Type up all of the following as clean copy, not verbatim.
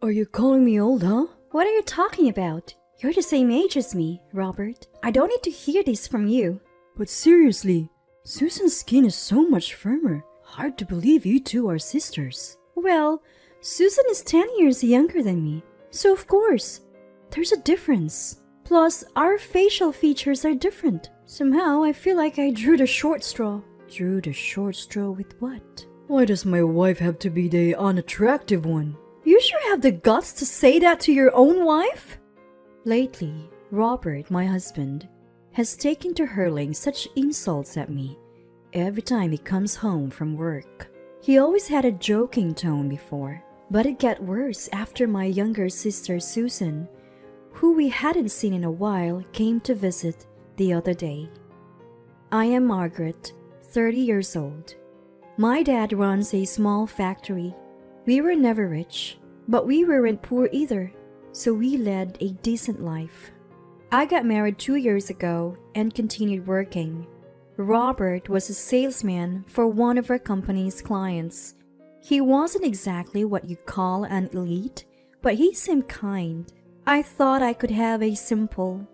Are you calling me old, huh? What are you talking about? You're the same age as me, Robert. I don't need to hear this from you. But seriously, Susan's skin is so much firmer. Hard to believe you two are sisters. Well, Susan is 10 years younger than me, so of course, there's a difference. Plus, our facial features are different. Somehow, I feel like I drew the short straw. Drew the short straw with what? Why does my wife have to be the unattractive one? You sure have the guts to say that to your own wife? Lately, Robert, my husband, has taken to hurling such insults at me every time he comes home from work. He always had a joking tone before, but it got worse after my younger sister Susan, who we hadn't seen in a while, came to visit the other day. I am Margaret, 30 years old. My dad runs a small factory. We were never rich, but we weren't poor either, so we led a decent life. I got married 2 years ago and continued working. Robert was a salesman for one of our company's clients. He wasn't exactly what you call an elite, but he seemed kind. I thought I could have a simple,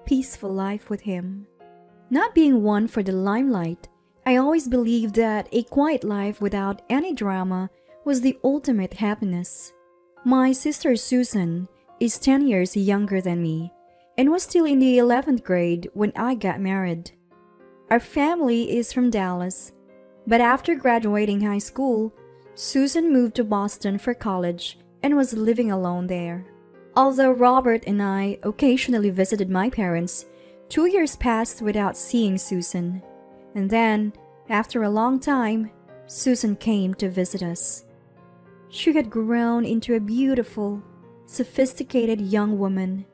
peaceful life with him. Not being one for the limelight, I always believed that a quiet life without any drama was the ultimate happiness. My sister Susan is 10 years younger than me and was still in the 11th grade when I got married. Our family is from Dallas, but after graduating high school, Susan moved to Boston for college and was living alone there. Although Robert and I occasionally visited my parents, 2 years passed without seeing Susan. And then, after a long time, Susan came to visit us. She had grown into a beautiful, sophisticated young woman,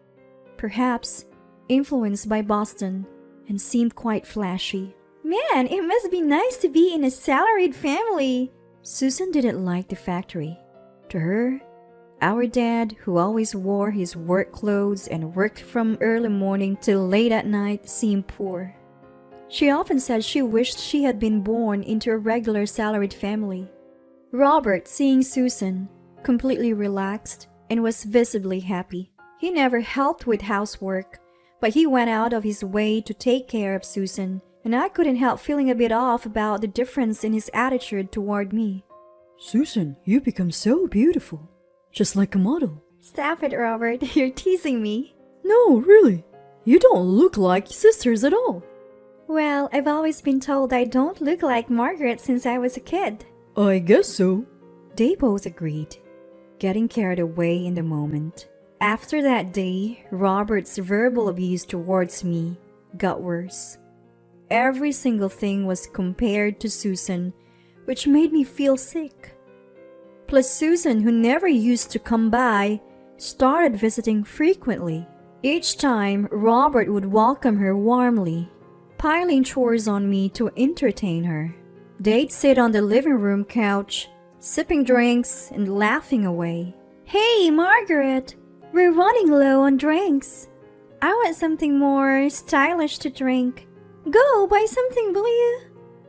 perhaps influenced by Boston, and seemed quite flashy. Man, it must be nice to be in a salaried family. Susan didn't like the factory. To her, our dad, who always wore his work clothes and worked from early morning till late at night, seemed poor. She often said she wished she had been born into a regular salaried family. Robert, seeing Susan, completely relaxed and was visibly happy. He never helped with housework, but he went out of his way to take care of Susan, and I couldn't help feeling a bit off about the difference in his attitude toward me. Susan, you become so beautiful. Just like a model. Stop it, Robert. You're teasing me. No, really. You don't look like sisters at all. Well, I've always been told I don't look like Margaret since I was a kid. I guess so. They both agreed, getting carried away in the moment. After that day, Robert's verbal abuse towards me got worse. Every single thing was compared to Susan, which made me feel sick. Plus Susan, who never used to come by, started visiting frequently. Each time, Robert would welcome her warmly, piling chores on me to entertain her. They'd sit on the living room couch, sipping drinks and laughing away. Hey, Margaret! We're running low on drinks. I want something more stylish to drink. Go, buy something, will you?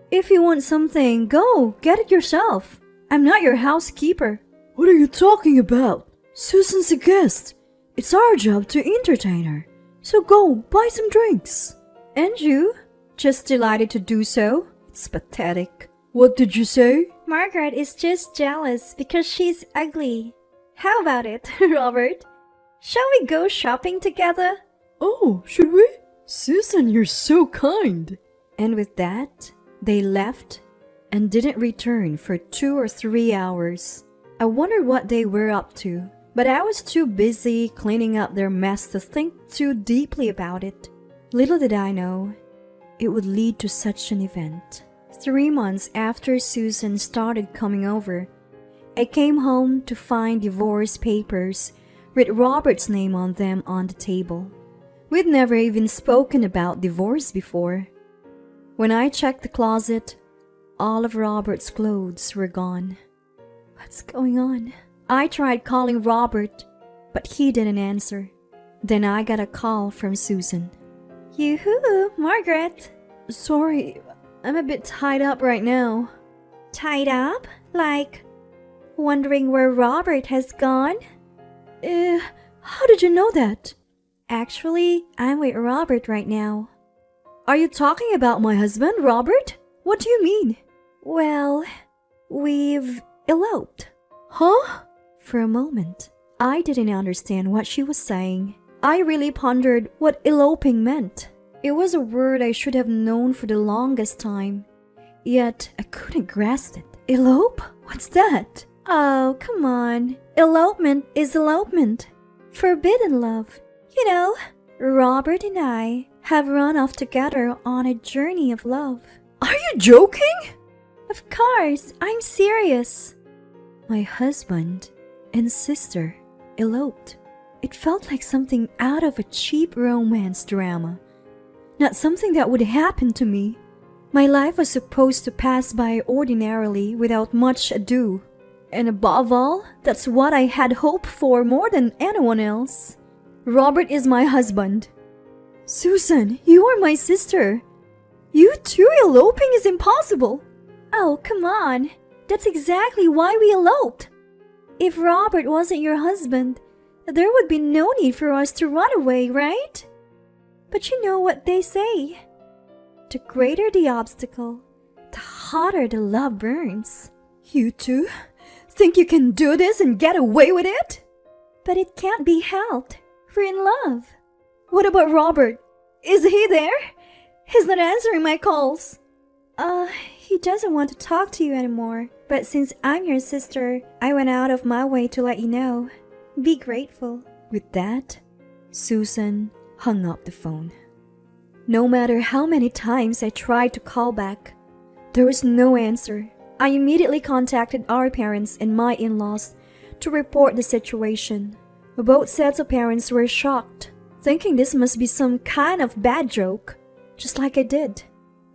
If you want something, go, get it yourself. I'm not your housekeeper. What are you talking about? Susan's a guest. It's our job to entertain her. So go, buy some drinks. And you? Just delighted to do so? It's pathetic. What did you say? Margaret is just jealous because she's ugly. How about it, Robert? Shall we go shopping together? Oh, should we? Susan, you're so kind. And with that, they left and didn't return for 2 or 3 hours. I wondered what they were up to, but I was too busy cleaning up their mess to think too deeply about it. Little did I know, it would lead to such an event. 3 months after Susan started coming over, I came home to find divorce papers with Robert's name on them on the table. We'd never even spoken about divorce before. When I checked the closet, all of Robert's clothes were gone. What's going on? I tried calling Robert, but he didn't answer. Then I got a call from Susan. Yoo-hoo, Margaret. Sorry, I'm a bit tied up right now. Tied up? Like, wondering where Robert has gone? How did you know that? Actually, I'm with Robert right now. Are you talking about my husband, Robert? What do you mean? Well, we've eloped. Huh? For a moment, I didn't understand what she was saying. I really pondered what eloping meant. It was a word I should have known for the longest time. Yet I couldn't grasp it. Elope? What's that? Oh, come on. Elopement is elopement. Forbidden love. You know, Robert and I have run off together on a journey of love. Are you joking? Of course, I'm serious. My husband and sister eloped. It felt like something out of a cheap romance drama. Not something that would happen to me. My life was supposed to pass by ordinarily without much ado. And above all, that's what I had hoped for more than anyone else. Robert is my husband. Susan, you are my sister. You two eloping is impossible. Oh, come on. That's exactly why we eloped. If Robert wasn't your husband, there would be no need for us to run away, right? But you know what they say. The greater the obstacle, the hotter the love burns. You two think you can do this and get away with it? But it can't be helped. We're in love. What about Robert? Is he there? He's not answering my calls. He doesn't want to talk to you anymore. But since I'm your sister, I went out of my way to let you know. Be grateful. With that, Susan hung up the phone. No matter how many times I tried to call back, there was no answer. I immediately contacted our parents and my in-laws to report the situation. Both sets of parents were shocked, thinking this must be some kind of bad joke, just like I did.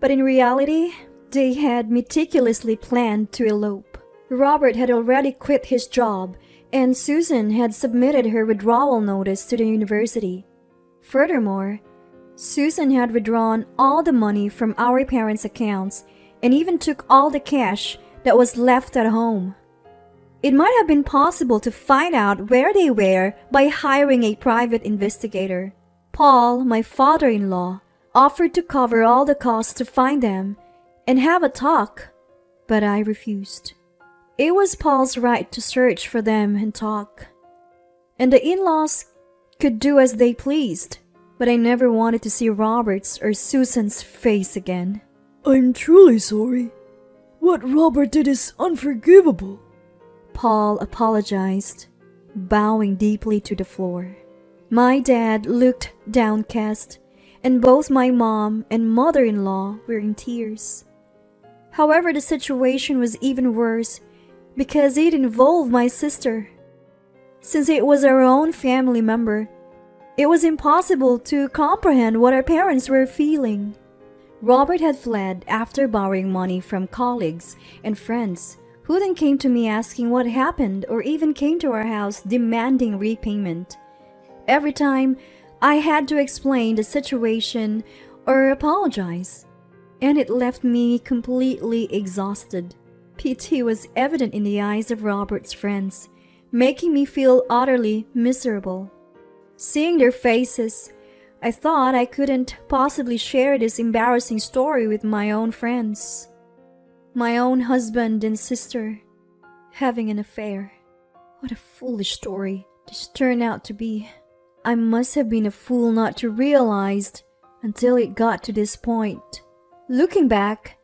But in reality, they had meticulously planned to elope. Robert had already quit his job, and Susan had submitted her withdrawal notice to the university. Furthermore, Susan had withdrawn all the money from our parents' accounts and even took all the cash that was left at home. It might have been possible to find out where they were by hiring a private investigator. Paul, my father-in-law, offered to cover all the costs to find them and have a talk, but I refused. It was Paul's right to search for them and talk, and the in-laws could do as they pleased, but I never wanted to see Robert's or Susan's face again. I'm truly sorry. What Robert did is unforgivable. Paul apologized, bowing deeply to the floor. My dad looked downcast, and both my mom and mother-in-law were in tears. However, the situation was even worse because it involved my sister. Since it was our own family member, it was impossible to comprehend what our parents were feeling. Robert had fled after borrowing money from colleagues and friends, who then came to me asking what happened or even came to our house demanding repayment. Every time, I had to explain the situation or apologize, and it left me completely exhausted. Pity was evident in the eyes of Robert's friends, making me feel utterly miserable. Seeing their faces, I thought I couldn't possibly share this embarrassing story with my own friends. My own husband and sister having an affair. What a foolish story this turned out to be. I must have been a fool not to realize until it got to this point. Looking back,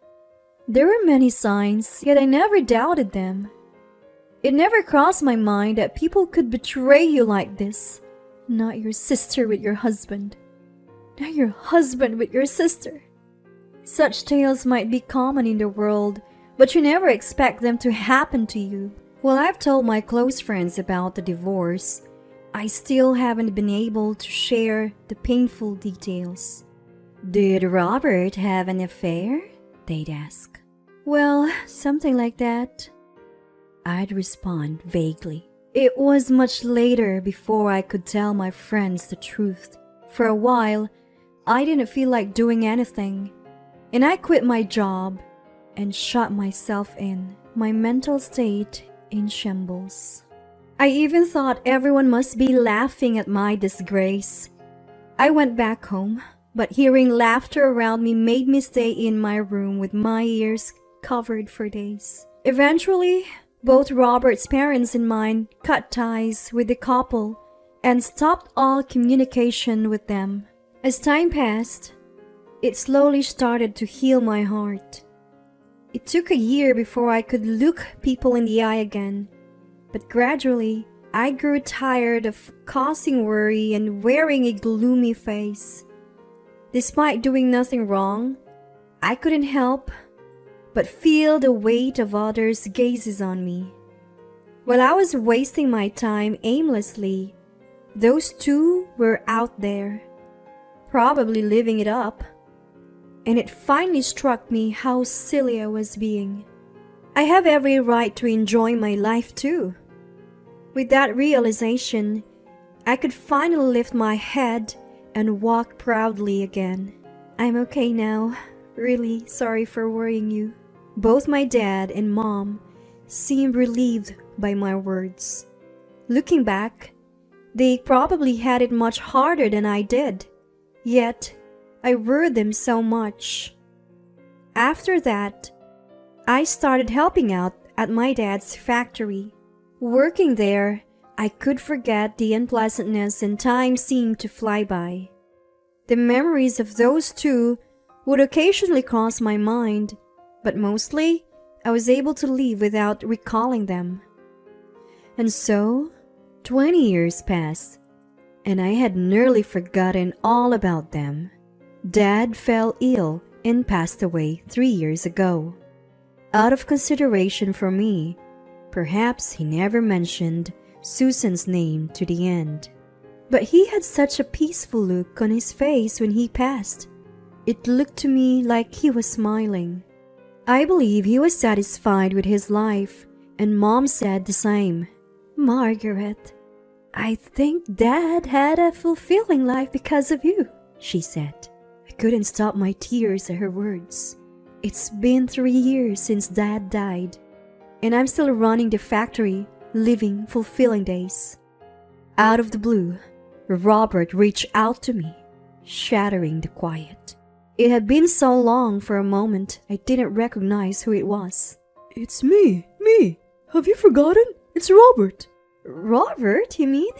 there were many signs, yet I never doubted them. It never crossed my mind that people could betray you like this. Not your sister with your husband. Not your husband with your sister. Such tales might be common in the world, but you never expect them to happen to you. While I've told my close friends about the divorce, I still haven't been able to share the painful details. "Did Robert have an affair?" they'd ask. "Well, something like that," I'd respond vaguely. It was much later before I could tell my friends the truth. For a while, I didn't feel like doing anything, and I quit my job and shut myself in, my mental state in shambles. I even thought everyone must be laughing at my disgrace. I went back home, but hearing laughter around me made me stay in my room with my ears covered for days. Eventually, both Robert's parents and mine cut ties with the couple and stopped all communication with them. As time passed, it slowly started to heal my heart. It took a year before I could look people in the eye again, but gradually I grew tired of causing worry and wearing a gloomy face. Despite doing nothing wrong, I couldn't help but feel the weight of others' gazes on me. While I was wasting my time aimlessly, those two were out there, probably living it up, and it finally struck me how silly I was being. I have every right to enjoy my life too. With that realization, I could finally lift my head and walk proudly again. I'm okay now. Really sorry for worrying you. Both my dad and mom seemed relieved by my words. Looking back, they probably had it much harder than I did. Yet, I worried them so much. After that, I started helping out at my dad's factory. Working there, I could forget the unpleasantness and time seemed to fly by. The memories of those two would occasionally cross my mind, but mostly I was able to leave without recalling them. And so, 20 years passed, and I had nearly forgotten all about them. Dad fell ill and passed away 3 years ago. Out of consideration for me, perhaps he never mentioned Susan's name to the end. But he had such a peaceful look on his face when he passed. It looked to me like he was smiling. I believe he was satisfied with his life, and Mom said the same. Margaret, I think Dad had a fulfilling life because of you, she said. I couldn't stop my tears at her words. It's been 3 years since Dad died, and I'm still running the factory, living fulfilling days. Out of the blue, Robert reached out to me, shattering the quiet. It had been so long. For a moment I didn't recognize who it was. It's me. Have you forgotten? It's Robert. Robert, you mean?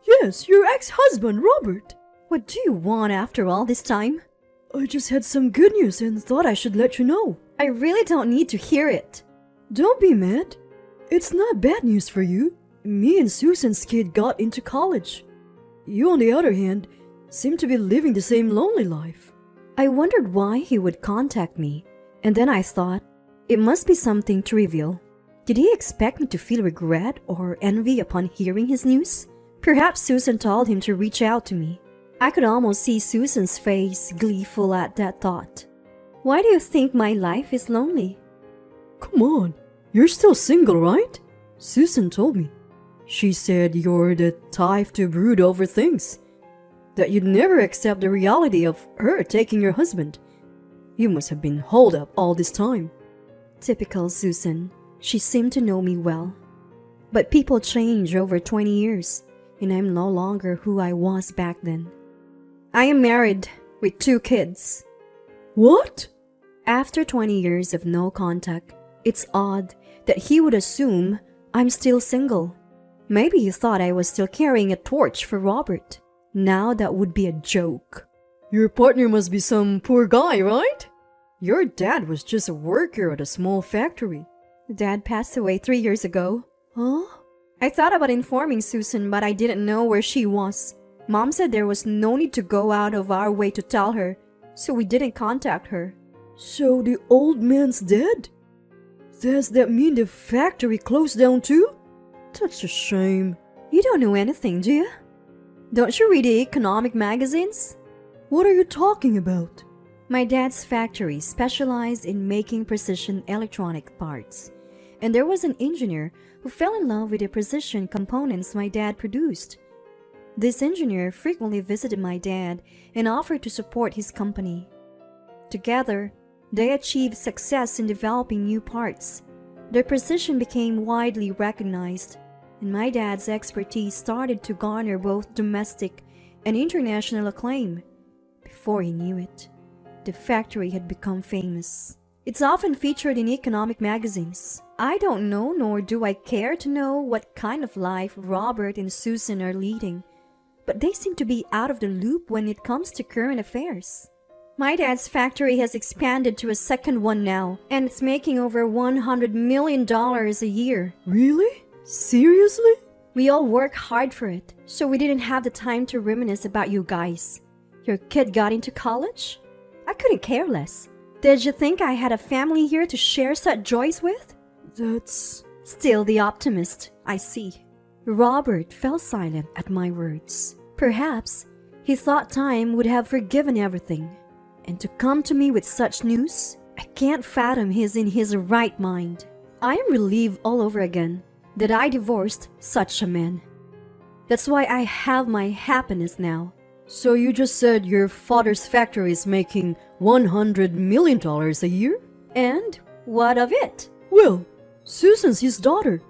Yes, your ex-husband, Robert. What do you want after all this time? I just had some good news and thought I should let you know. I really don't need to hear it. Don't be mad. It's not bad news for you. Me and Susan's kid got into college. You, on the other hand, seem to be living the same lonely life. I wondered why he would contact me, and then I thought, it must be something trivial. Did he expect me to feel regret or envy upon hearing his news? Perhaps Susan told him to reach out to me. I could almost see Susan's face gleeful at that thought. Why do you think my life is lonely? Come on, you're still single, right? Susan told me. She said you're the type to brood over things, that you'd never accept the reality of her taking your husband. You must have been holed up all this time. Typical Susan. She seemed to know me well. But people change over 20 years, and I'm no longer who I was back then. I am married with 2 kids. What? After 20 years of no contact, it's odd that he would assume I'm still single. Maybe he thought I was still carrying a torch for Robert. Now that would be a joke. Your partner must be some poor guy, right? Your dad was just a worker at a small factory. Dad passed away 3 years ago. Huh? I thought about informing Susan, but I didn't know where she was. Mom said there was no need to go out of our way to tell her, so we didn't contact her. So the old man's dead? Does that mean the factory closed down too? That's a shame. You don't know anything, do you? Don't you read the economic magazines? What are you talking about? My dad's factory specialized in making precision electronic parts, and there was an engineer who fell in love with the precision components my dad produced. This engineer frequently visited my dad and offered to support his company. Together, they achieved success in developing new parts. Their precision became widely recognized. and my dad's expertise started to garner both domestic and international acclaim. Before he knew it, the factory had become famous. It's often featured in economic magazines. I don't know, nor do I care to know what kind of life Robert and Susan are leading, but they seem to be out of the loop when it comes to current affairs. My dad's factory has expanded to a second one now, and it's making over $100 million a year. Really? Seriously? We all work hard for it, so we didn't have the time to reminisce about you guys. Your kid got into college? I couldn't care less. Did you think I had a family here to share such joys with? That's... Still the optimist, I see. Robert fell silent at my words. Perhaps he thought time would have forgiven everything. And to come to me with such news, I can't fathom he's in his right mind. I am relieved all over again that I divorced such a man. That's why I have my happiness now. So you just said your father's factory is making $100 million a year? And what of it? Well, Susan's his daughter.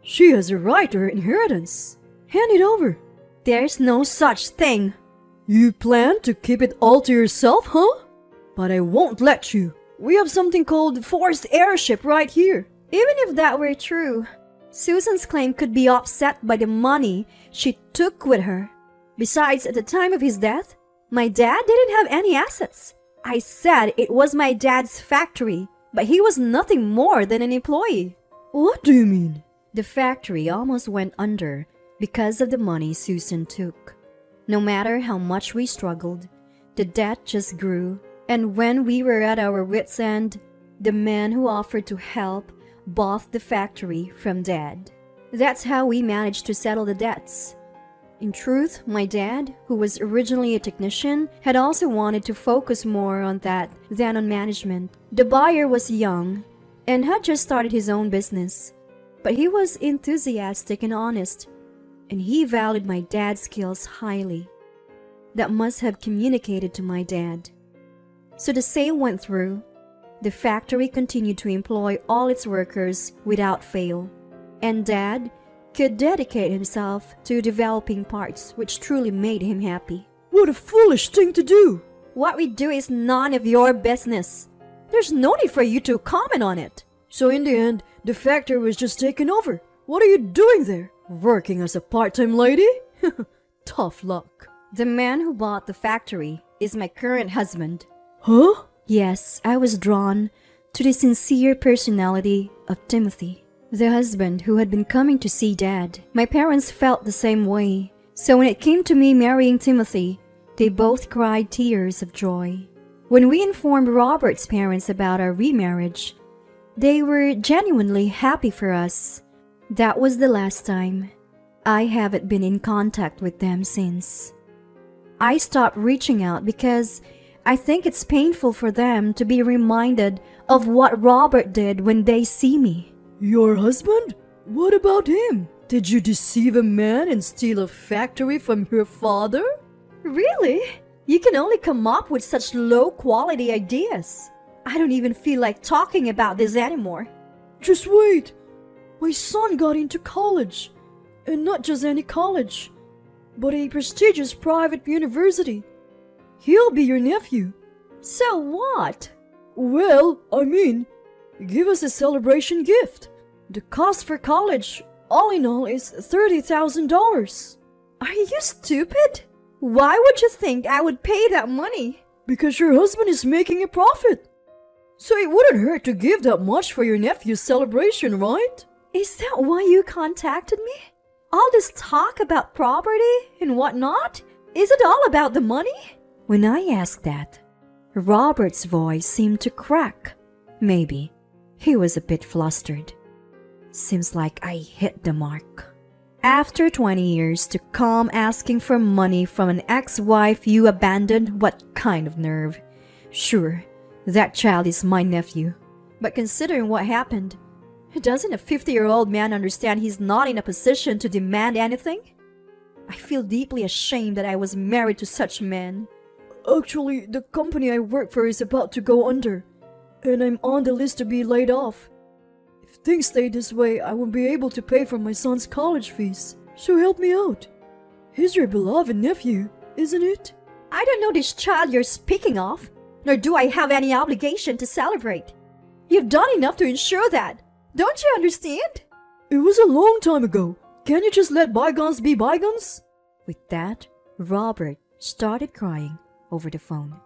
She has a right to her inheritance. Hand it over. There's no such thing. You plan to keep it all to yourself, huh? But I won't let you. We have something called forced heirship right here. Even if that were true, Susan's claim could be offset by the money she took with her. Besides, at the time of his death, my dad didn't have any assets. I said it was my dad's factory, but he was nothing more than an employee. What do you mean? The factory almost went under because of the money Susan took. No matter how much we struggled, the debt just grew, and when we were at our wits' end, the man who offered to help bought the factory from Dad. That's how we managed to settle the debts. In truth, my dad, who was originally a technician, had also wanted to focus more on that than on management. The buyer was young and had just started his own business, but he was enthusiastic and honest, and he valued my dad's skills highly. That must have communicated to my dad. So the sale went through. The factory continued to employ all its workers without fail, and Dad could dedicate himself to developing parts which truly made him happy. What a foolish thing to do! What we do is none of your business. There's no need for you to comment on it. So in the end, the factory was just taken over. What are you doing there? Working as a part-time lady? Tough luck. The man who bought the factory is my current husband. Huh? Yes, I was drawn to the sincere personality of Timothy, the husband who had been coming to see Dad. My parents felt the same way, so when it came to me marrying Timothy, they both cried tears of joy. When we informed Robert's parents about our remarriage, they were genuinely happy for us. That was the last time. I haven't been in contact with them since. I stopped reaching out because I think it's painful for them to be reminded of what Robert did when they see me. Your husband? What about him? Did you deceive a man and steal a factory from your father? Really? You can only come up with such low-quality ideas. I don't even feel like talking about this anymore. Just wait. My son got into college. And not just any college, but a prestigious private university. He'll be your nephew. So what? Well, I mean, give us a celebration gift. The cost for college, all in all, is $30,000. Are you stupid? Why would you think I would pay that money? Because your husband is making a profit. So it wouldn't hurt to give that much for your nephew's celebration, right? Is that why you contacted me? All this talk about property and whatnot? Is it all about the money? When I asked that, Robert's voice seemed to crack. Maybe he was a bit flustered. Seems like I hit the mark. After 20 years to come asking for money from an ex-wife you abandoned, what kind of nerve? Sure, that child is my nephew. But considering what happened, doesn't a 50-year-old man understand he's not in a position to demand anything? I feel deeply ashamed that I was married to such a man. Actually, the company I work for is about to go under, and I'm on the list to be laid off. If things stay this way, I won't be able to pay for my son's college fees. So help me out. He's your beloved nephew, isn't it? I don't know this child you're speaking of, nor do I have any obligation to celebrate. You've done enough to ensure that. Don't you understand? It was a long time ago. Can't you just let bygones be bygones? With that, Robert started crying over the phone,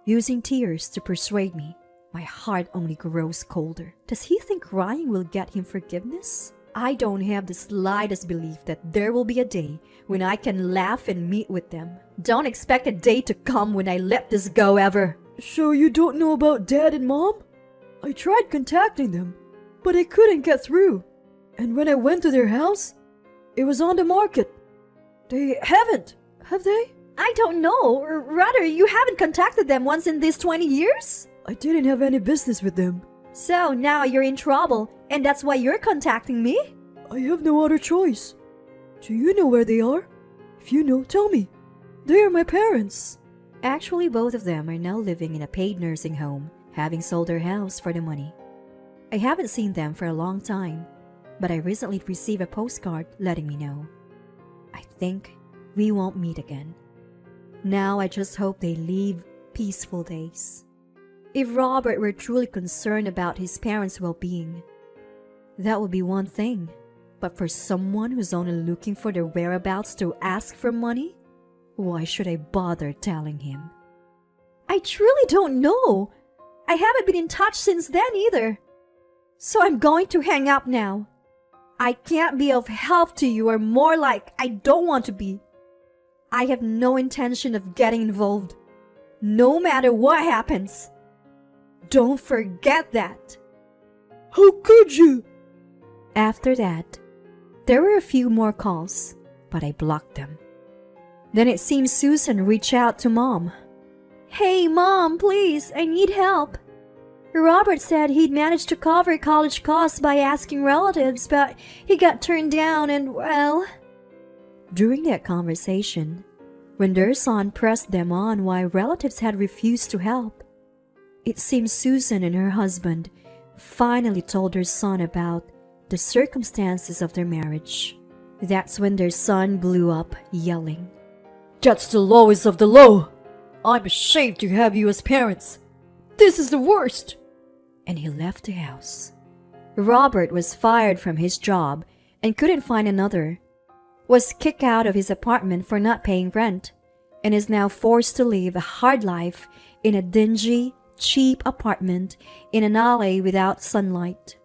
using tears to persuade me. My heart only grows colder. Does he think crying will get him forgiveness? I don't have the slightest belief that there will be a day when I can laugh and meet with them. Don't expect a day to come when I let this go ever. So you don't know about Dad and Mom? I tried contacting them, but I couldn't get through. And when I went to their house, it was on the market. They haven't, have they? I don't know, or rather, you haven't contacted them once in these 20 years? I didn't have any business with them. So now you're in trouble, and that's why you're contacting me? I have no other choice. Do you know where they are? If you know, tell me. They are my parents. Actually, both of them are now living in a paid nursing home, having sold their house for the money. I haven't seen them for a long time, but I recently received a postcard letting me know. I think we won't meet again. Now I just hope they live peaceful days. If Robert were truly concerned about his parents' well-being, that would be one thing. But for someone who's only looking for their whereabouts to ask for money, why should I bother telling him? I truly don't know. I haven't been in touch since then either. So I'm going to hang up now. I can't be of help to you, or more like, I don't want to be. I have no intention of getting involved, no matter what happens. Don't forget that. How could you? After that, there were a few more calls, but I blocked them. Then it seems Susan reached out to Mom. Hey, Mom, please, I need help. Robert said he'd managed to cover college costs by asking relatives, but he got turned down and, well... During that conversation, when their son pressed them on why relatives had refused to help, it seems Susan and her husband finally told their son about the circumstances of their marriage. That's when their son blew up, yelling, That's the lowest of the low. I'm ashamed to have you as parents. This is the worst. And he left the house. Robert was fired from his job and couldn't find another, was kicked out of his apartment for not paying rent, and is now forced to live a hard life in a dingy, cheap apartment in an alley without sunlight.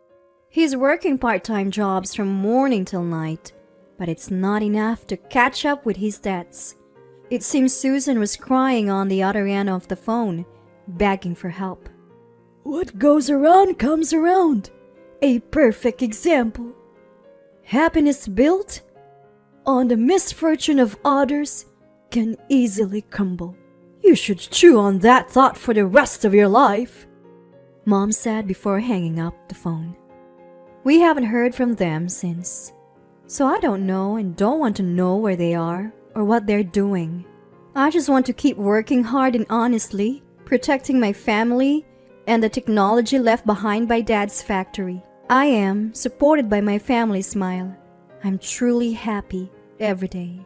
He's working part-time jobs from morning till night, but it's not enough to catch up with his debts. It seems Susan was crying on the other end of the phone, begging for help. What goes around comes around. A perfect example. Happiness built on the misfortune of others can easily crumble. You should chew on that thought for the rest of your life, Mom said before hanging up the phone. We haven't heard from them since, so I don't know and don't want to know where they are or what they're doing. I just want to keep working hard and honestly, protecting my family and the technology left behind by Dad's factory. I am supported by my family smile. I'm truly happy every day.